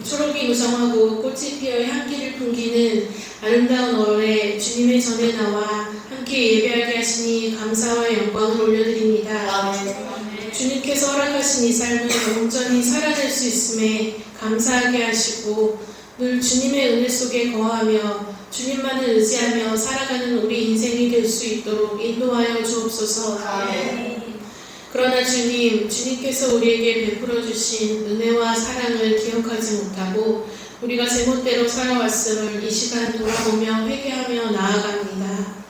초록이 무성하고 꽃이 피어 향기를 풍기는 아름다운 5월에 주님의 전에 나와 함께 예배하게 하시니 감사와 영광을 올려드립니다. 주님께서 허락하신 이 삶을 온전히 살아낼 수 있음에 감사하게 하시고 늘 주님의 은혜 속에 거하며 주님만을 의지하며 살아가는 우리 인생이 될 수 있도록 인도하여 주옵소서. 그러나 주님께서 우리에게 베풀어 주신 은혜와 사랑을 기억하지 못하고 우리가 제멋대로 살아왔음을 이 시간 돌아보며 회개하며 나아갑니다.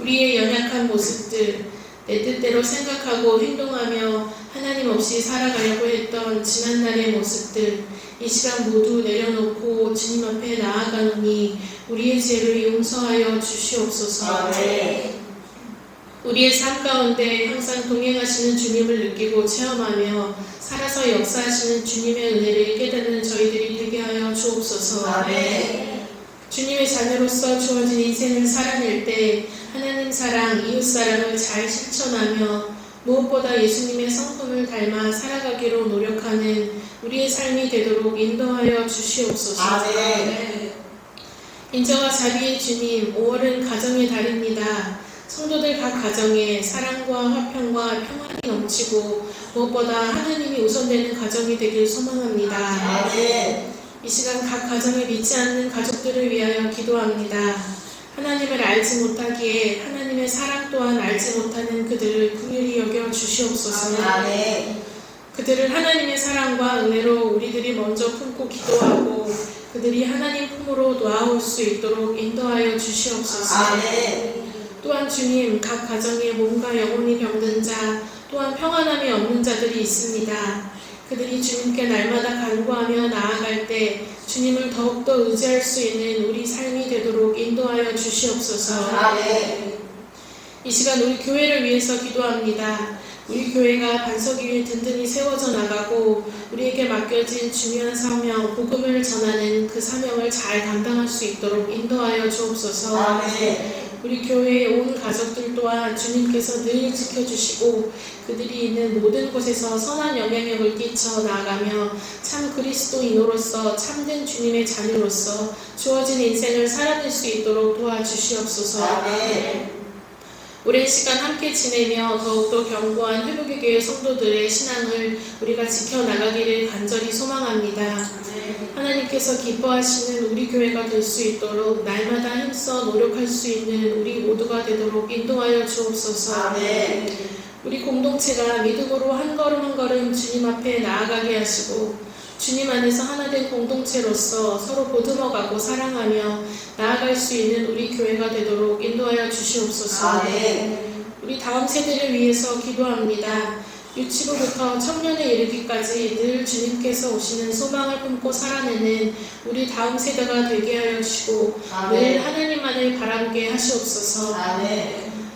우리의 연약한 모습들, 내 뜻대로 생각하고 행동하며 하나님 없이 살아가려고 했던 지난날의 모습들, 이 시간 모두 내려놓고 주님 앞에 나아가노니 우리의 죄를 용서하여 주시옵소서. 우리의 삶 가운데 항상 동행하시는 주님을 느끼고 체험하며 살아서 역사하시는 주님의 은혜를 깨닫는 저희들이 되게 하여 주옵소서. 주님의 자녀로서 주어진 인생을 살아낼 때 하나님 사랑, 이웃 사랑을 잘 실천하며 무엇보다 예수님의 성품을 닮아 살아가기로 노력하는 우리의 삶이 되도록 인도하여 주시옵소서. 인자와 자비의 주님, 5월은 가정의 달입니다. 성도들 각 가정에 사랑과 화평과 평안이 넘치고 무엇보다 하나님이 우선되는 가정이 되길 소망합니다. 이 시간 각 가정에 믿지 않는 가족들을 위하여 기도합니다. 하나님을 알지 못하기에 하나님의 사랑 또한 알지 못하는 그들을 긍휼히 여겨 주시옵소서. 그들을 하나님의 사랑과 은혜로 우리들이 먼저 품고 기도하고 그들이 하나님 품으로 놓아올 수 있도록 인도하여 주시옵소서. 또한 주님, 각 가정에 몸과 영혼이 병든 자, 또한 평안함이 없는 자들이 있습니다. 그들이 주님께 날마다 간구하며 나아갈 때 주님을 더욱더 의지할 수 있는 우리 삶이 되도록 인도하여 주시옵소서. 이 시간 우리 교회를 위해서 기도합니다. 우리 교회가 반석 위에 든든히 세워져 나가고 우리에게 맡겨진 중요한 사명, 복음을 전하는 그 사명을 잘 감당할 수 있도록 인도하여 주옵소서. 우리 교회의 온 가족들 또한 주님께서 늘 지켜주시고 그들이 있는 모든 곳에서 선한 영향력을 끼쳐 나아가며 참 그리스도인으로서 참된 주님의 자녀로서 주어진 인생을 살아낼 수 있도록 도와주시옵소서. 오랜 시간 함께 지내며 더욱더 견고한 회복의 교회 성도들의 신앙을 우리가 지켜나가기를 간절히 소망합니다. 하나님께서 기뻐하시는 우리 교회가 될 수 있도록 날마다 힘써 노력할 수 있는 우리 모두가 되도록 인도하여 주옵소서. 우리 공동체가 믿음으로 한 걸음 한 걸음 주님 앞에 나아가게 하시고 주님 안에서 하나 된 공동체로서 서로 보듬어가고 사랑하며 나아갈 수 있는 우리 교회가 되도록 인도하여 주시옵소서. 우리 다음 세대를 위해서 기도합니다. 유치부부터 청년에 이르기까지 늘 주님께서 오시는 소망을 품고 살아내는 우리 다음 세대가 되게 하여 주시고 늘 하나님만을 바라보게 하시옵소서.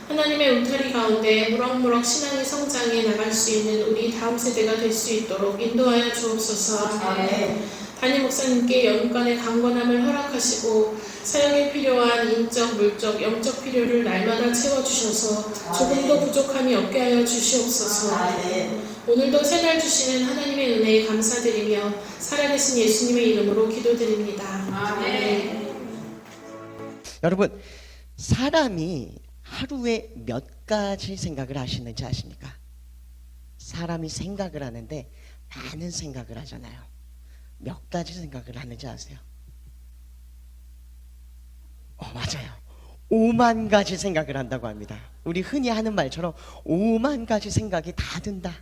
하나님의 울타리 가운데 무럭무럭 신앙의 성장해 나갈 수 있는 우리 다음 세대가 될 수 있도록 인도하여 주옵소서. 담임 목사님께 영육간의 강건함을 허락하시고 사역에 필요한 인적, 물적, 영적 필요를 날마다 채워주셔서 조금도 부족함이 없게 하여 주시옵소서. 오늘도 새날 주시는 하나님의 은혜에 감사드리며 살아계신 예수님의 이름으로 기도드립니다. 여러분, 사람이 하루에 몇 가지 생각을 하시는지 아십니까? 사람이 생각을 하는데 많은 생각을 하잖아요. 몇 가지 생각을 하는지 아세요? 맞아요. 5만 가지 생각을 한다고 합니다. 우리 흔히 하는 말처럼 5만 가지 생각이 다 든다.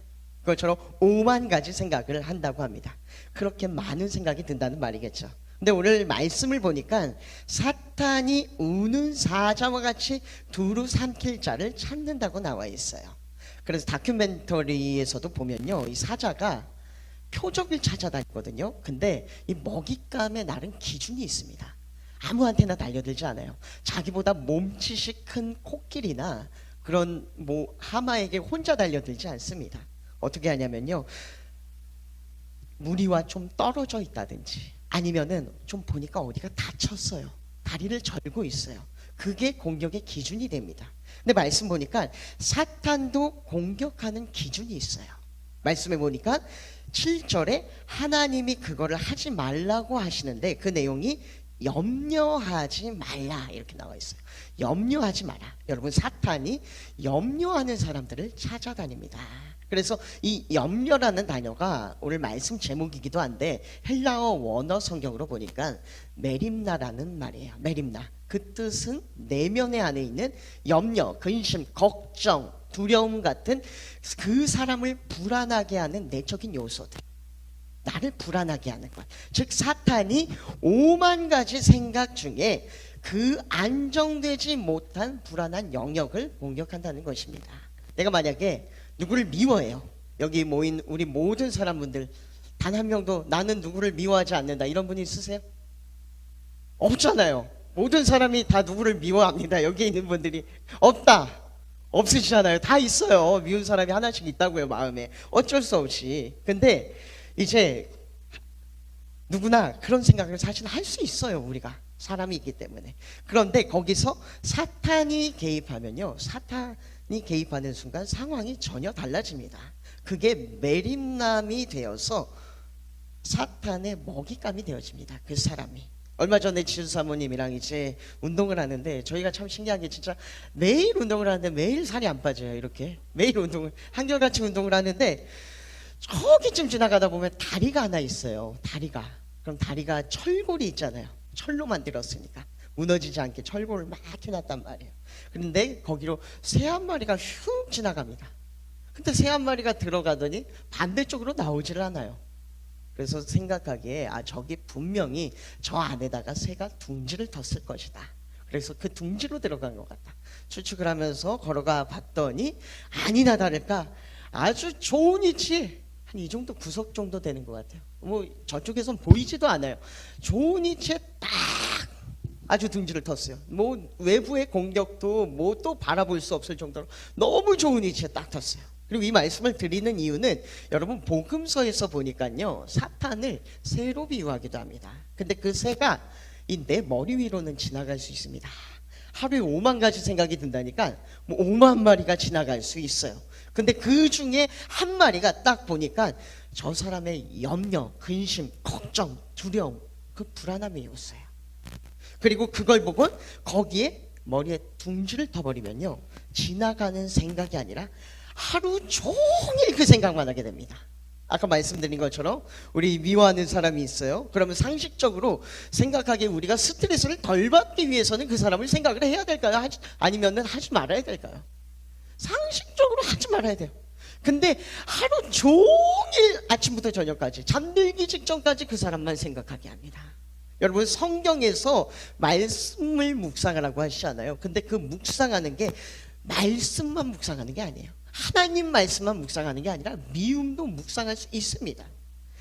그것처럼 5만 가지 생각을 한다고 합니다. 그렇게 많은 생각이 든다는 말이겠죠. 근데 오늘 말씀을 보니까 사탄이 우는 사자와 같이 두루 삼킬 자를 찾는다고 나와 있어요. 그래서 다큐멘터리에서도 보면요, 이 사자가 표적을 찾아다니거든요. 근데 이 먹잇감에 나름 기준이 있습니다. 아무한테나 달려들지 않아요. 자기보다 몸짓이 큰 코끼리나 그런 하마에게 혼자 달려들지 않습니다. 어떻게 하냐면요, 무리와 좀 떨어져 있다든지 아니면은 좀 보니까 어디가 다쳤어요. 다리를 절고 있어요. 그게 공격의 기준이 됩니다. 근데 말씀 보니까 사탄도 공격하는 기준이 있어요. 말씀에 보니까 7절에 하나님이 그거를 하지 말라고 하시는데 그 내용이 염려하지 말라 이렇게 나와 있어요. 염려하지 마라. 여러분, 사탄이 염려하는 사람들을 찾아다닙니다. 그래서 이 염려라는 단어가 오늘 말씀 제목이기도 한데 헬라어 원어 성경으로 보니까 메림나라는 말이에요. 메림나. 그 뜻은 내면에 안에 있는 염려, 근심, 걱정, 두려움 같은 그 사람을 불안하게 하는 내적인 요소들, 나를 불안하게 하는 것. 즉 사탄이 5만 가지 생각 중에 그 안정되지 못한 불안한 영역을 공격한다는 것입니다. 내가 만약에 누구를 미워해요. 여기 모인 우리 모든 사람분들 단 한 명도 나는 누구를 미워하지 않는다 이런 분 있으세요? 없잖아요. 모든 사람이 다 누구를 미워합니다. 여기 있는 분들이 없다. 없으시잖아요. 다 있어요. 미운 사람이 하나씩 있다고요, 마음에. 어쩔 수 없이. 근데 이제 누구나 그런 생각을 사실 할 수 있어요. 우리가 사람이 있기 때문에. 그런데 거기서 사탄이 개입하면요, 사탄이 개입하는 순간 상황이 전혀 달라집니다. 그게 메림남이 되어서 사탄의 먹잇감이 되어집니다. 그 사람이. 얼마 전에 지수 사모님이랑 이제 운동을 하는데 저희가 참 신기한 게 진짜 매일 운동을 하는데 매일 살이 안 빠져요. 이렇게 매일 운동을 한결같이 운동을 하는데 저기쯤 지나가다 보면 다리가 하나 있어요. 다리가. 그럼 다리가 철골이 있잖아요. 철로 만들었으니까 무너지지 않게 철골을 막 해놨단 말이에요. 그런데 거기로 새 한 마리가 휙 지나갑니다. 근데 새 한 마리가 들어가더니 반대쪽으로 나오질 않아요. 그래서 생각하기에 저기 분명히 저 안에다가 새가 둥지를 텄을 것이다. 그래서 그 둥지로 들어간 것 같다. 추측을 하면서 걸어가 봤더니 아니나 다를까 아주 좋은 위치에 한 이 정도 구석 정도 되는 것 같아요. 저쪽에선 보이지도 않아요. 좋은 위치에 딱 아주 둥지를 텄어요. 외부의 공격도 또 바라볼 수 없을 정도로 너무 좋은 위치에 딱 텄어요. 그리고 이 말씀을 드리는 이유는 여러분 복음서에서 보니까요, 사탄을 새로 비유하기도 합니다. 근데 그 새가 내 머리 위로는 지나갈 수 있습니다. 하루에 5만 가지 생각이 든다니까 5만 마리가 지나갈 수 있어요. 근데 그 중에 한 마리가 딱 보니까 저 사람의 염려, 근심, 걱정, 두려움, 그 불안함이 있어요. 그리고 그걸 보고 거기에 머리에 둥지를 터버리면요, 지나가는 생각이 아니라 하루 종일 그 생각만 하게 됩니다. 아까 말씀드린 것처럼 우리 미워하는 사람이 있어요. 그러면 상식적으로 생각하기에 우리가 스트레스를 덜 받기 위해서는 그 사람을 생각을 해야 될까요? 아니면 하지 말아야 될까요? 상식적으로 하지 말아야 돼요. 근데 하루 종일 아침부터 저녁까지 잠들기 직전까지 그 사람만 생각하게 합니다. 여러분, 성경에서 말씀을 묵상하라고 하시잖아요. 근데 그 묵상하는 게 말씀만 묵상하는 게 아니에요. 하나님 말씀만 묵상하는 게 아니라 미움도 묵상할 수 있습니다.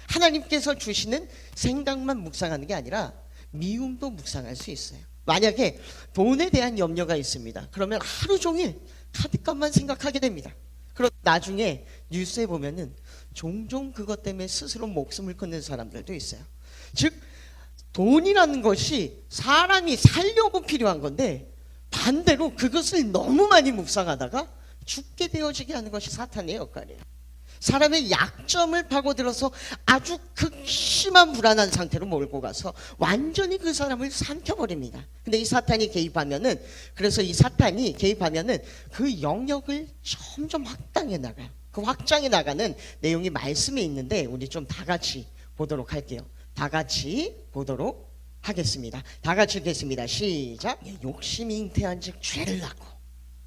하나님께서 주시는 생각만 묵상하는 게 아니라 미움도 묵상할 수 있어요. 만약에 돈에 대한 염려가 있습니다. 그러면 하루 종일 카드값만 생각하게 됩니다. 그럼 나중에 뉴스에 보면은 종종 그것 때문에 스스로 목숨을 끊는 사람들도 있어요. 즉 돈이라는 것이 사람이 살려고 필요한 건데 반대로 그것을 너무 많이 묵상하다가 죽게 되어지게 하는 것이 사탄의 역할이에요. 사람의 약점을 파고들어서 아주 극심한 불안한 상태로 몰고 가서 완전히 그 사람을 삼켜버립니다. 근데 이 사탄이 개입하면은, 그래서 이 사탄이 개입하면은 그 영역을 점점 확장해 나가요. 그 확장해 나가는 내용이 말씀에 있는데 우리 좀 다 같이 보도록 할게요. 다 같이 보도록 하겠습니다. 다 같이 읽겠습니다. 시작. 욕심이 잉태한 즉 죄를 낳고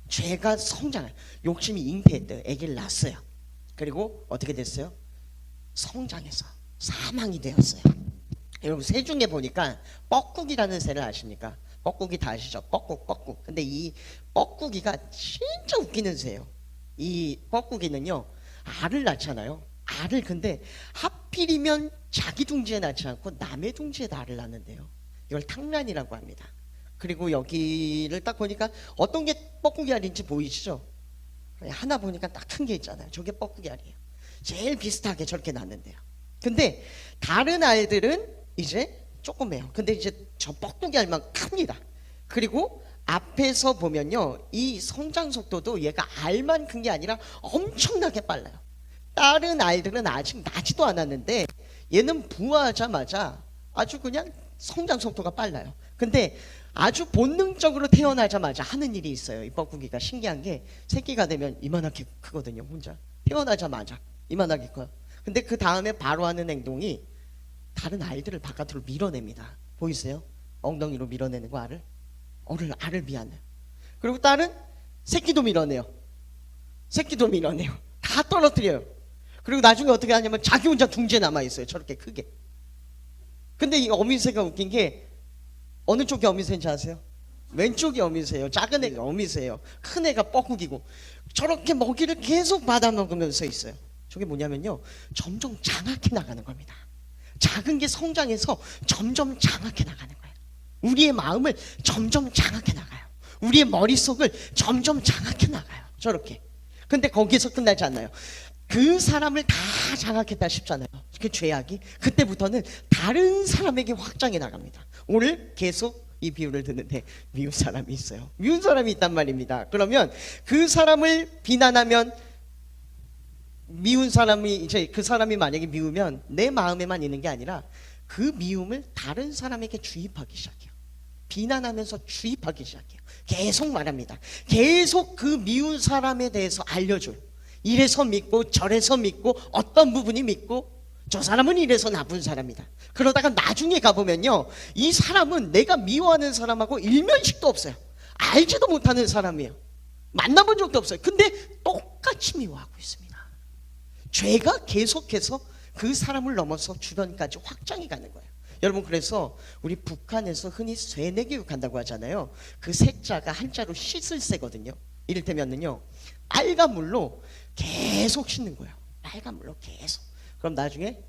죄가 성장을, 욕심이 잉태했대요. 아기를 낳았어요. 그리고 어떻게 됐어요? 성장해서 사망이 되었어요. 여러분 새 중에 보니까 뻐꾸기라는 새를 아십니까? 뻐꾸기 다 아시죠? 뻐꾹. 근데 이 뻐꾸기가 진짜 웃기는 새예요. 이 뻐꾸기는요 알을 낳잖아요. 알을 근데 하필이면 자기 둥지에 낳지 않고 남의 둥지에 알을 낳는데요. 이걸 탕란이라고 합니다. 그리고 여기를 딱 보니까 어떤 게 뻐꾸기 알인지 보이시죠? 하나 보니까 딱 큰 게 있잖아요. 저게 뻐꾸기 알이에요. 제일 비슷하게 저렇게 낳는데요. 근데 다른 알들은 이제 조그매요. 근데 이제 저 뻐꾸기 알만 큽니다. 그리고 앞에서 보면요 이 성장 속도도 얘가 알만 큰 게 아니라 엄청나게 빨라요. 다른 알들은 아직 나지도 않았는데 얘는 부화하자마자 아주 그냥 성장 속도가 빨라요. 근데 아주 본능적으로 태어나자마자 하는 일이 있어요. 이 뻐꾸기가 신기한 게 새끼가 되면 이만하게 크거든요. 혼자 태어나자마자 이만하게 커요. 근데 그 다음에 바로 하는 행동이 다른 알들을 바깥으로 밀어냅니다. 보이세요? 엉덩이로 밀어내는 거 알을 밀어내요. 그리고 다른 새끼도 밀어내요. 다 떨어뜨려요. 그리고 나중에 어떻게 하냐면 자기 혼자 둥지에 남아있어요. 저렇게 크게. 근데 이 어미새가 웃긴 게 어느 쪽이 어미새인지 아세요? 왼쪽이 어미새예요. 작은 애가 어미새예요. 큰 애가 뻐꾸기고 저렇게 먹이를 계속 받아먹으면서 있어요. 저게 뭐냐면요 점점 장악해 나가는 겁니다. 작은 게 성장해서 점점 장악해 나가는 거예요. 우리의 마음을 점점 장악해 나가요. 우리의 머릿속을 점점 장악해 나가요. 저렇게. 근데 거기서 끝나지 않나요? 그 사람을 다 장악했다 싶잖아요. 그 죄악이 그때부터는 다른 사람에게 확장해 나갑니다. 오늘 계속 이 비유를 듣는데 미운 사람이 있어요. 미운 사람이 있단 말입니다. 그러면 그 사람을 비난하면 미운 사람이 이제 그 사람이 만약에 미우면 내 마음에만 있는 게 아니라 그 미움을 다른 사람에게 주입하기 시작해요. 비난하면서 주입하기 시작해요. 계속 말합니다. 계속 그 미운 사람에 대해서 알려줘요. 이래서 믿고 저래서 믿고 어떤 부분이 믿고 저 사람은 이래서 나쁜 사람이다. 그러다가 나중에 가보면요 이 사람은 내가 미워하는 사람하고 일면식도 없어요. 알지도 못하는 사람이에요. 만나본 적도 없어요. 근데 똑같이 미워하고 있습니다. 죄가 계속해서 그 사람을 넘어서 주변까지 확장해 가는 거예요. 여러분 그래서 우리 북한에서 흔히 쇠뇌교육 한다고 하잖아요. 그 세자가 한자로 씻을 새거든요. 이를테면은요 빨간 물로 계속 씻는 거예요. 빨간 물로 계속. 그럼 나중에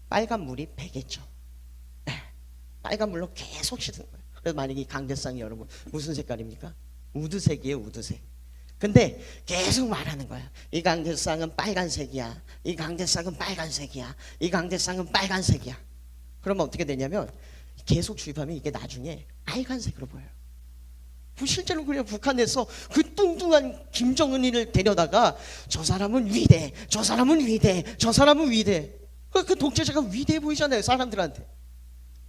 빨간 물이 배겠죠. 빨간 물로 계속 씻는 거예요. 그래서 만약에 이 강대상이 여러분 무슨 색깔입니까? 우드색이에요. 우드색. 근데 계속 말하는 거야. 이 강대상은 빨간색이야. 이 강대상은 빨간색이야. 이 강대상은 빨간색이야. 그러면 어떻게 되냐면 계속 주입하면 이게 나중에 빨간색으로 보여요. 실제로 그냥 북한에서 그 뚱뚱한 김정은이를 데려다가 저 사람은 위대, 저 사람은 위대, 저 사람은 위대. 그 독재자가 위대해 보이잖아요 사람들한테.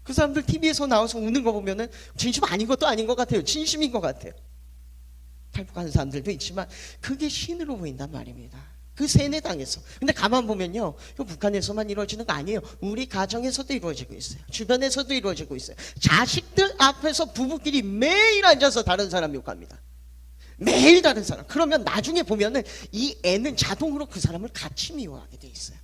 그 사람들 TV에서 나와서 우는 거 보면은 진심 아닌 것도 아닌 것 같아요. 진심인 것 같아요. 탈북하는 사람들도 있지만 그게 신으로 보인단 말입니다. 그 세뇌당에서. 근데 가만 보면요 북한에서만 이루어지는 거 아니에요. 우리 가정에서도 이루어지고 있어요. 주변에서도 이루어지고 있어요. 자식들 앞에서 부부끼리 매일 앉아서 다른 사람 욕합니다. 매일 다른 사람. 그러면 나중에 보면은 이 애는 자동으로 그 사람을 같이 미워하게 돼 있어요.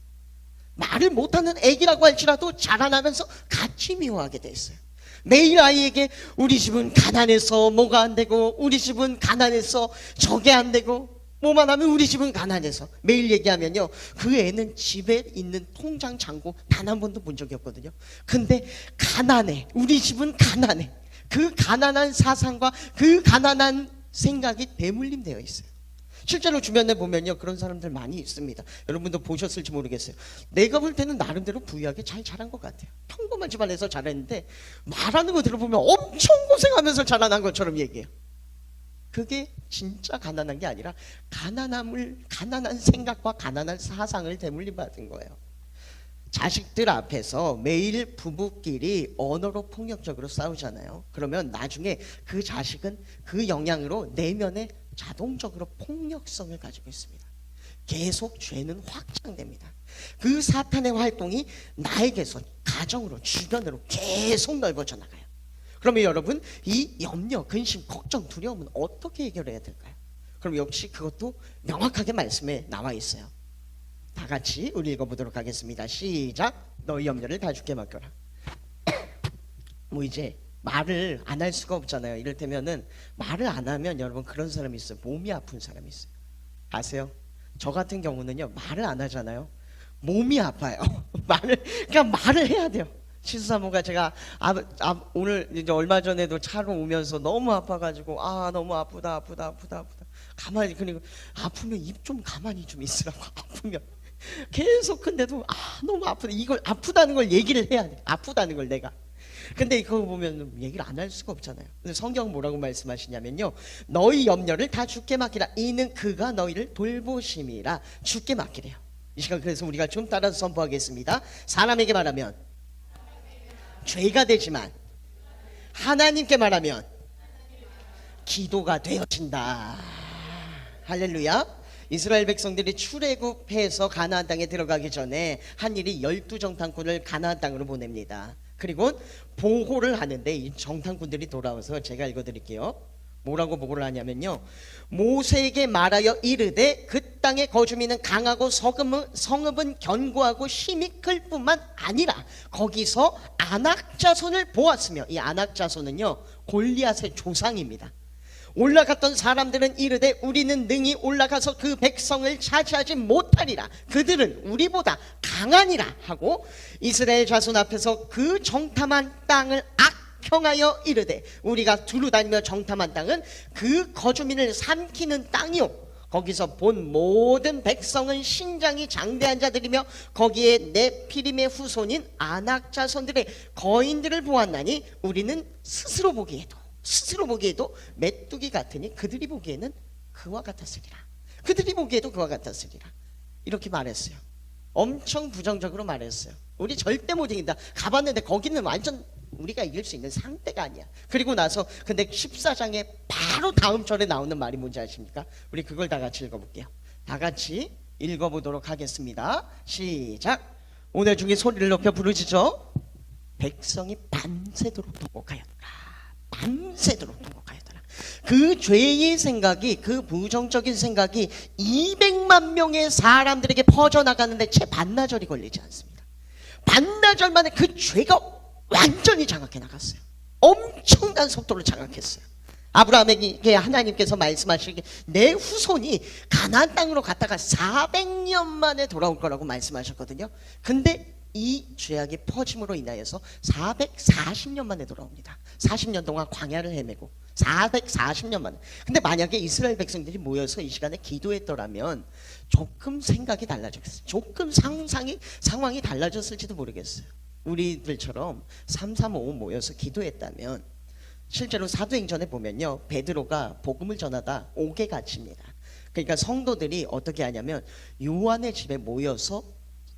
말을 못하는 애기라고 할지라도 자라나면서 같이 미워하게 돼 있어요. 매일 아이에게 우리 집은 가난해서 뭐가 안 되고 우리 집은 가난해서 저게 안 되고 뭐만 하면 우리 집은 가난해서 매일 얘기하면요 그 애는 집에 있는 통장 잔고 단 한 번도 본 적이 없거든요. 근데 가난해. 우리 집은 가난해. 그 가난한 사상과 그 가난한 생각이 대물림되어 있어요. 실제로 주변에 보면요 그런 사람들 많이 있습니다. 여러분도 보셨을지 모르겠어요. 내가 볼 때는 나름대로 부유하게 잘 자란 것 같아요. 평범한 집안에서 자랐는데 말하는 거 들어보면 엄청 고생하면서 자라난 것처럼 얘기해요. 그게 진짜 가난한 게 아니라 가난한 생각과 가난한 사상을 대물림 받은 거예요. 자식들 앞에서 매일 부부끼리 언어로 폭력적으로 싸우잖아요. 그러면 나중에 그 자식은 그 영향으로 내면에 자동적으로 폭력성을 가지고 있습니다. 계속 죄는 확장됩니다. 그 사탄의 활동이 나에게서 가정으로 주변으로 계속 넓어져 나가요. 그러면 여러분 이 염려, 근심, 걱정, 두려움은 어떻게 해결해야 될까요? 그럼 역시 그것도 명확하게 말씀에 나와 있어요. 다 같이 우리 읽어보도록 하겠습니다. 시작. 너희 염려를 다 주께 맡겨라. 뭐 이제 말을 안 할 수가 없잖아요. 이를테면은 말을 안 하면 여러분 그런 사람이 있어요. 몸이 아픈 사람이 있어요. 아세요? 저 같은 경우는요 말을 안 하잖아요. 몸이 아파요. 그러니까 말을 해야 돼요. 시수사모가 제가 오늘 이제 얼마 전에도 차로 오면서 너무 아파가지고 너무 아프다. 가만히 그리고 아프면 입 좀 가만히 좀 있으라고. 아프면 계속 근데도 너무 아프다. 이걸 아프다는 걸 얘기를 해야 돼. 아프다는 걸 내가. 근데 그거 보면 얘기를 안 할 수가 없잖아요. 근데 성경 뭐라고 말씀하시냐면요. 너희 염려를 다 주께 맡기라. 이는 그가 너희를 돌보심이라. 주께 맡기래요. 이 시간 그래서 우리가 좀 따라서 선포하겠습니다. 사람에게 말하면 죄가 되지만 하나님께 말하면 기도가 되어진다. 할렐루야. 이스라엘 백성들이 출애굽해서 가나안 땅에 들어가기 전에 한 일이 12정탐꾼을 가나안 땅으로 보냅니다. 그리고 보고를 하는데 이 정탐꾼들이 돌아와서 제가 읽어드릴게요. 뭐라고 보고를 하냐면요. 모세에게 말하여 이르되 그 땅의 거주민은 강하고 성읍은 견고하고 힘이 클 뿐만 아니라 거기서 아낙 자손을 보았으며, 이 아낙 자손은요 골리앗의 조상입니다. 올라갔던 사람들은 이르되 우리는 능히 올라가서 그 백성을 차지하지 못하리라. 그들은 우리보다 강하니라 하고 이스라엘 자손 앞에서 그 정탐한 땅을 악평하여 이르되 우리가 두루 다니며 정탐한 땅은 그 거주민을 삼키는 땅이요 거기서 본 모든 백성은 신장이 장대한 자들이며 거기에 네피림의 후손인 아낙 자손들의 거인들을 보았나니 우리는 스스로 보기에도 메뚜기 같으니 그들이 보기에는 그와 같았으리라. 그들이 보기에도 그와 같았으리라. 이렇게 말했어요. 엄청 부정적으로 말했어요. 우리 절대 못 이긴다. 가봤는데 거기는 완전 우리가 이길 수 있는 상대가 아니야. 그리고 나서 근데 14장에 바로 다음 절에 나오는 말이 뭔지 아십니까? 우리 그걸 다 같이 읽어볼게요. 다 같이 읽어보도록 하겠습니다. 시작. 오늘 중에 소리를 높여 부르짖어 백성이 밤새도록 통곡하였더라. 밤새도록 통곡하였더라. 그 죄의 생각이, 그 부정적인 생각이 200만 명의 사람들에게 퍼져나가는데 채 반나절이 걸리지 않습니다. 반나절 만에 그 죄가 완전히 장악해 나갔어요. 엄청난 속도로 장악했어요. 아브라함에게 하나님께서 말씀하시기에 내 후손이 가나안 땅으로 갔다가 400년 만에 돌아올 거라고 말씀하셨거든요. 근데 이 죄악이 퍼짐으로 인하여서 440년 만에 돌아옵니다. 40년 동안 광야를 헤매고 440년 만에. 근데 만약에 이스라엘 백성들이 모여서 이 시간에 기도했더라면 조금 생각이 달라졌어요. 조금 상황이 달라졌을지도 모르겠어요. 우리들처럼 335 모여서 기도했다면 실제로 사도행전에 보면요 베드로가 복음을 전하다 옥에 갇힙니다. 그러니까 성도들이 어떻게 하냐면 요한의 집에 모여서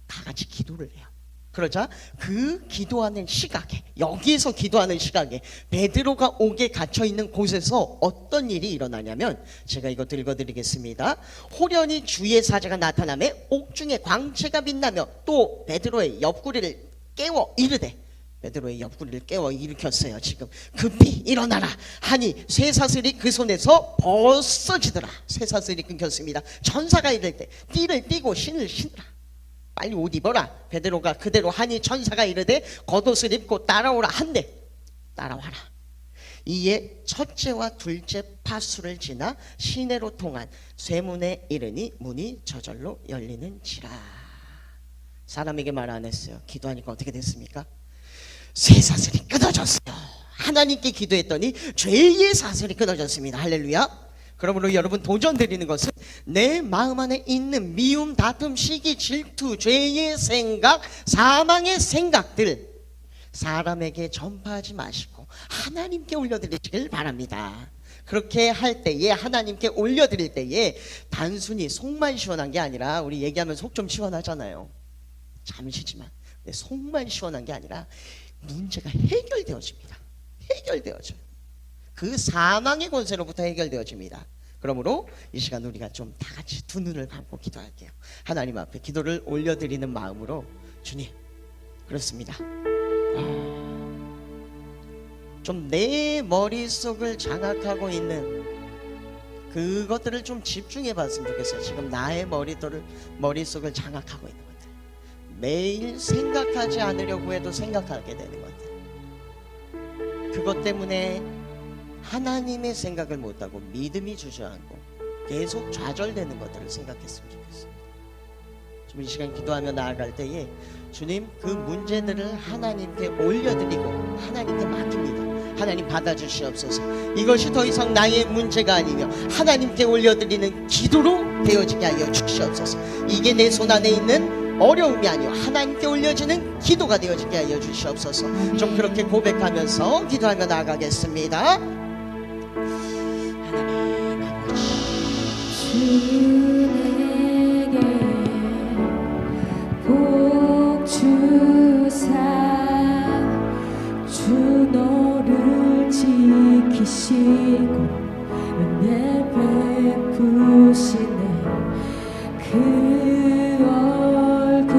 다 같이 기도를 해요. 그러자 그 기도하는 시각에, 여기에서 기도하는 시각에 베드로가 옥에 갇혀 있는 곳에서 어떤 일이 일어나냐면 제가 이것도 읽어드리겠습니다. 호련히 주의 사자가 나타나매 옥중에 광채가 빛나며 또 베드로의 옆구리를 깨워 이르되, 베드로의 옆구리를 깨워 일으켰어요. 지금 급히 일어나라 하니 쇠사슬이 그 손에서 벗어지더라. 쇠사슬이 끊겼습니다. 천사가 이를 때 띠를 띠고 신을 신으라. 빨리 옷 입어라. 베드로가 그대로 하니 천사가 이르되 겉옷을 입고 따라오라 한대. 따라와라. 이에 첫째와 둘째 파수를 지나 시내로 통한 쇠문에 이르니 문이 저절로 열리는지라. 사람에게 말 안 했어요. 기도하니까 어떻게 됐습니까? 쇠사슬이 끊어졌어요. 하나님께 기도했더니 죄의 사슬이 끊어졌습니다. 할렐루야. 그러므로 여러분 도전드리는 것은 내 마음 안에 있는 미움, 다툼, 시기, 질투, 죄의 생각, 사망의 생각들 사람에게 전파하지 마시고 하나님께 올려드리시길 바랍니다. 그렇게 할 때에, 하나님께 올려드릴 때에 단순히 속만 시원한 게 아니라, 우리 얘기하면 속 좀 시원하잖아요. 잠시지만 속만 시원한 게 아니라 문제가 해결되어집니다. 해결되어져요. 그 사망의 권세로부터 해결되어집니다. 그러므로 이 시간 우리가 좀 다 같이 두 눈을 감고 기도할게요. 하나님 앞에 기도를 올려드리는 마음으로 주님, 그렇습니다. 좀 내 머릿속을 장악하고 있는 그것들을 좀 집중해 봤으면 좋겠어요. 지금 나의 머릿속을 장악하고 있는 것들, 매일 생각하지 않으려고 해도 생각하게 되는 것들, 그것 때문에 하나님의 생각을 못하고 믿음이 주저앉고 계속 좌절되는 것들을 생각했으면 좋겠어요. 이 시간 기도하며 나아갈 때에 주님, 그 문제들을 하나님께 올려드리고 하나님께 맡깁니다. 하나님 받아주시옵소서. 이것이 더 이상 나의 문제가 아니며 하나님께 올려드리는 기도로 되어지게 하여 주시옵소서. 이게 내 손 안에 있는 어려움이 아니요 하나님께 올려지는 기도가 되어지게 하여 주시옵소서. 좀 그렇게 고백하면서 기도하며 나아가겠습니다. 하나님 아버지, 주에게 복 주사 주 너를 지키시고 은혜 베푸시네. 그 얼굴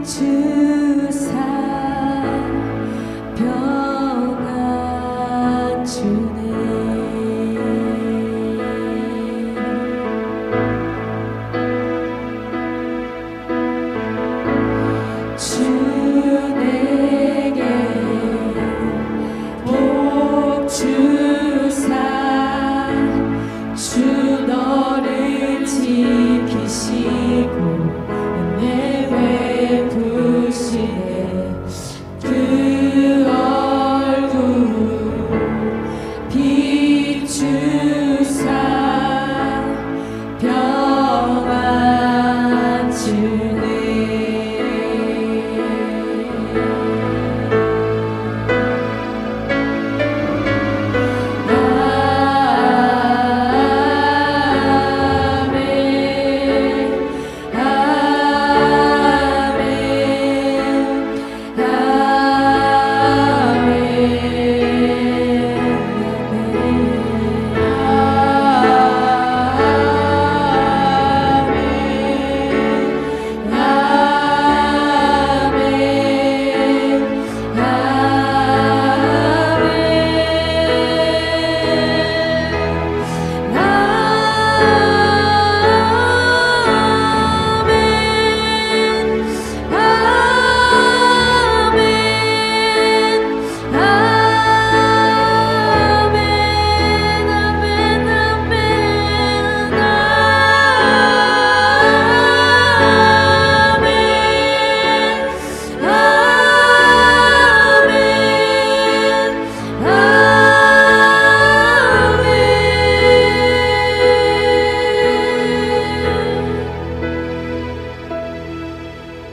비추사 평안 주네. 주에게 복 주사 주 너를 지키시고 은혜 베푸시네. 그 얼굴 비추사 평안 주네.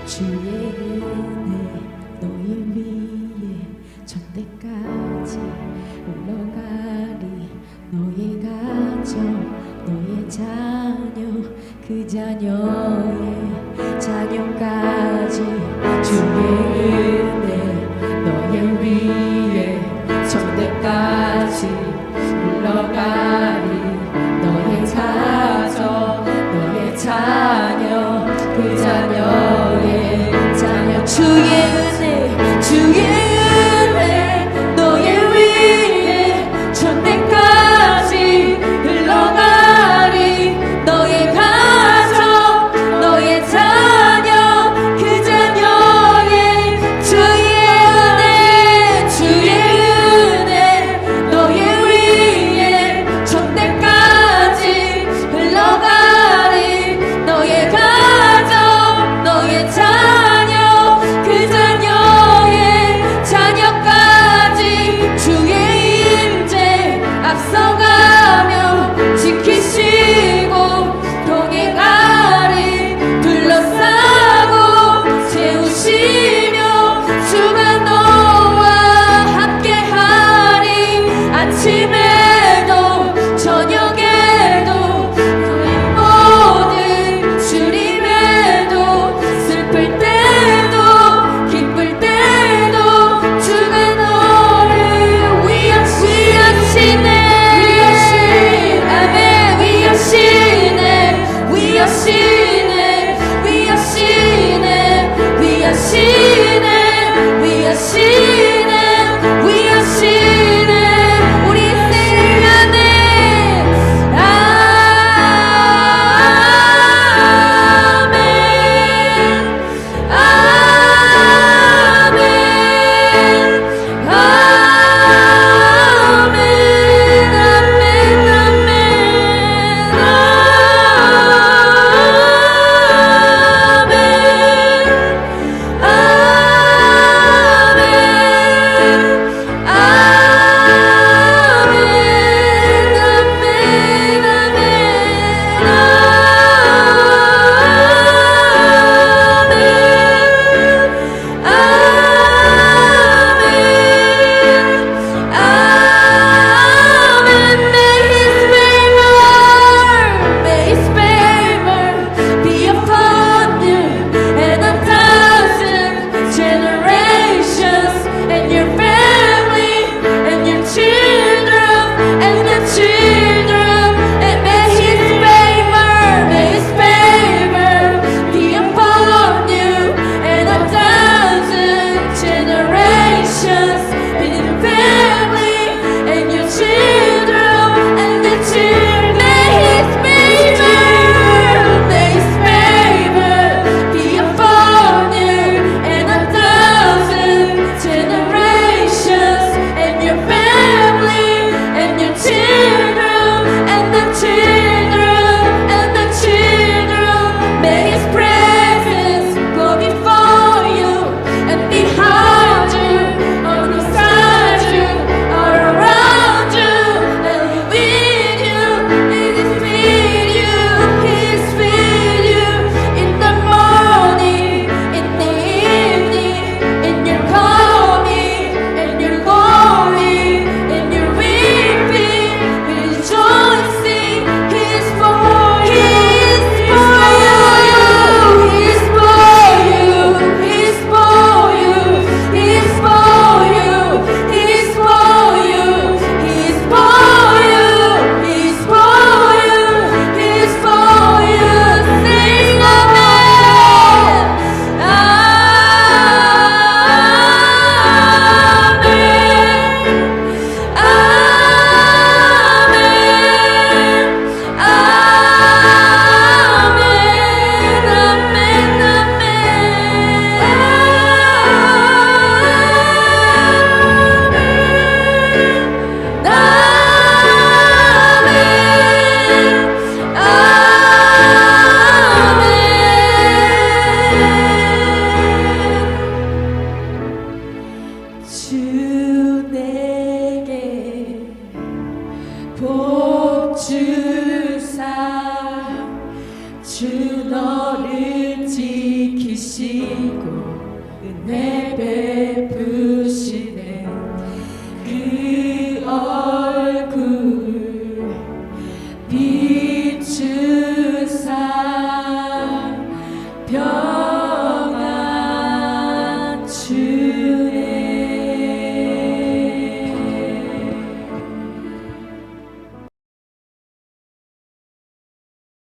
주의 은혜 너희 위에 전대까지 흘러가리. 너의 가정 너의 자녀 그 자녀의 자녀까지 주의 은혜 너의 위에 전대까지 흘러가리. 너의 가정 너의 자녀 그 자녀의 자녀 주의 은혜 주의 은혜 너의 위에 천대까지 흘러가리. 너의 가정 너의 자녀 그 자녀의 주의 은혜 주의 은혜 너의 위에 천대까지 흘러가리. 너의 가정 너의 자녀 그 자녀 주 너를 지키시고 은혜 베푸시네 그